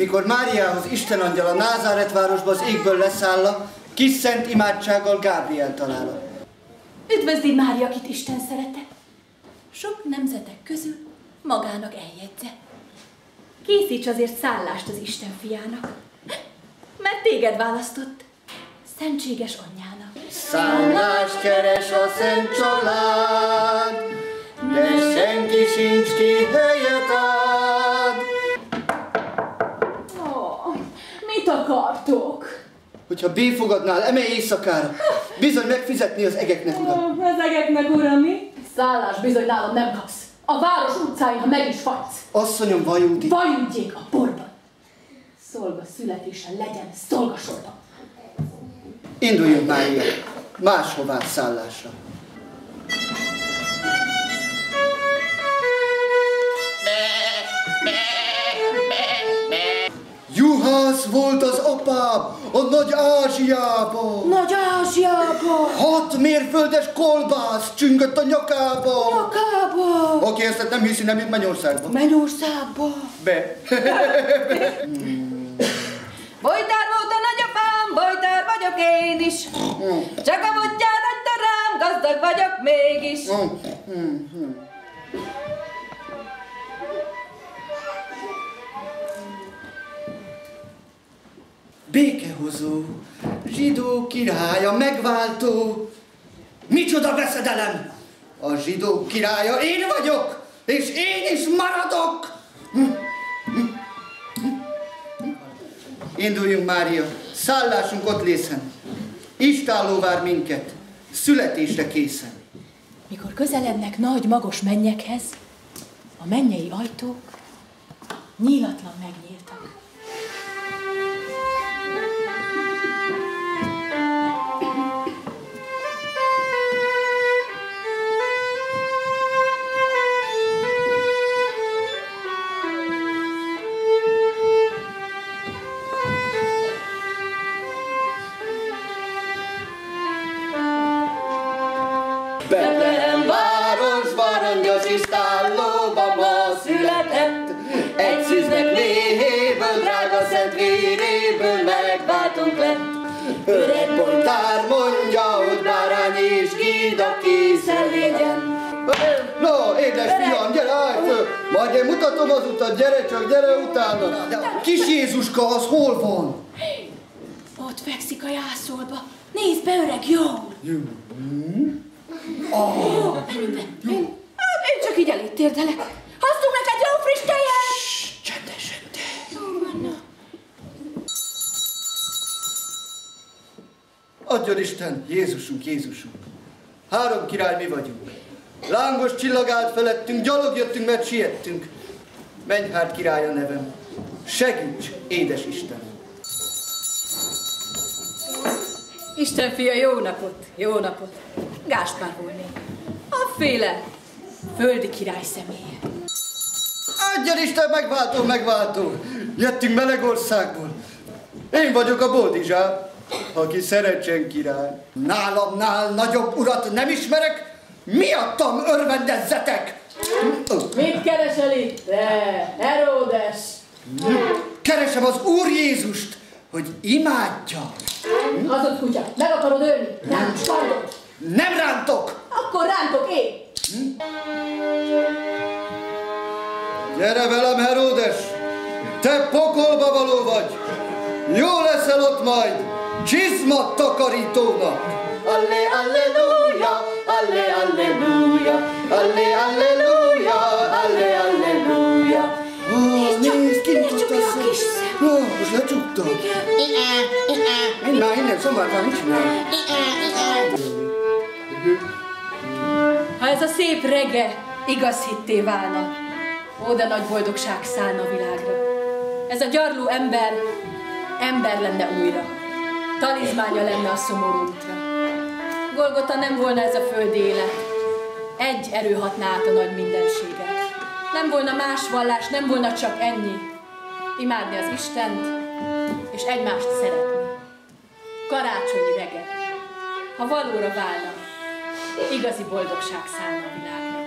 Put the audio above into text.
mikor Máriához Isten angyal a Názáret városba az égből leszálla, kis szent imádsággal Gábriel találja. Üdvözli Mária, akit Isten szeretett. Sok nemzetek közül magának eljegyze. Készíts azért szállást az Isten fiának, mert téged választott szentséges anyjának. Szállást keres a szent család, de senki sincs, ki helyet ad. Mit akartok? Hogyha béfogadnál, emelj éjszakára, bizony megfizetni az egeknek, uram. Az egeknek, uram, mi? Szállás bizony nálam nem kapsz. A város utcáin, ha meg is fagysz. Asszonyom, vajúdi. Vajúdjék a porban. Szolga születése legyen szolgasorban. Induljunk, Mária, máshová szállásra. Juhász volt az apám a Nagy Ázsiában. Nagy Ázsiában. 6 mérföldes kolbász csüngött a nyakába. Nyakába. Aki ezt nem hiszi, nem jut Mennyországba. Mennyországba. Be. Bojtár volt a nagyapám, bojtár vagyok én is. Csak a botját adta rám, gazdag vagyok mégis. Békehozó, zsidó királya, megváltó. Micsoda veszedelem! A zsidó királya én vagyok, és én is maradok! Induljunk, Mária, szállásunk ott lészen. Istálló vár minket, születésre készen. Mikor közelednek nagy, magos mennyekhez, a mennyei ajtók nyílatlan megnyíltak. Betlehem városban, angyas istállóban ma született. Egy szűznek méhéből, drága szent véréből megváltunk lett. Öreg bojtár mondja, hogy bárány és gída készen legyen. No, édes fiam, gyere, állj föl! Majd én mutatom az utat, gyere csak, gyere utána! Kis Jézuska, az hol van? Ott fekszik a jászolba. Nézd be, öreg, jól! Hát én csak így elét térdelek. Hoztunk neked jó friss tejet! Csendesen, te! Adjon Isten, Jézusunk, Jézusunk! 3 király mi vagyunk. Lángos csillag állt felettünk, gyalog jöttünk, mert siettünk. Menj hát, király a nevem, segíts, édes Istenem! Isten fia, jó napot, jó napot. Gáspár volnék. Afféle földi király személye. Adjon Isten, megváltó, megváltó! Jöttünk Melegországból. Én vagyok a Boldizsár, aki szerencsen király. Nálamnál nagyobb urat nem ismerek, miattam örvendezzetek! Mit keresel itt, te, Heródes? Keresem az Úr Jézust, hogy imádja. Hazud kutya, meg akarod ölni? Nem, spardod. Nem rántok! Akkor rántok én. Gyere velem, Heródes! Te pokolba való vagy! Jó leszel ott majd, csizmat takarítónak! Allé, alleluja, allé, alleluja, allé, alleluja, allé, alleluja. Nézd, kint ott a szem. Most lecsuktam. Már innen szombatban mit csinál? Ha ez a szép regge igaz hitté válna, ó, de nagy boldogság szállna a világra. Ez a gyarló ember lenne újra. Talizmánya lenne a szomorú útra. Golgota nem volna ez a földi élet. Egy erő hatná át a nagy mindenséget. Nem volna más vallás, nem volna csak ennyi. Imádni az Istent, és egymást szeretni. Karácsonyi reggel, ha valóra válna, igazi boldogság szállna a világra.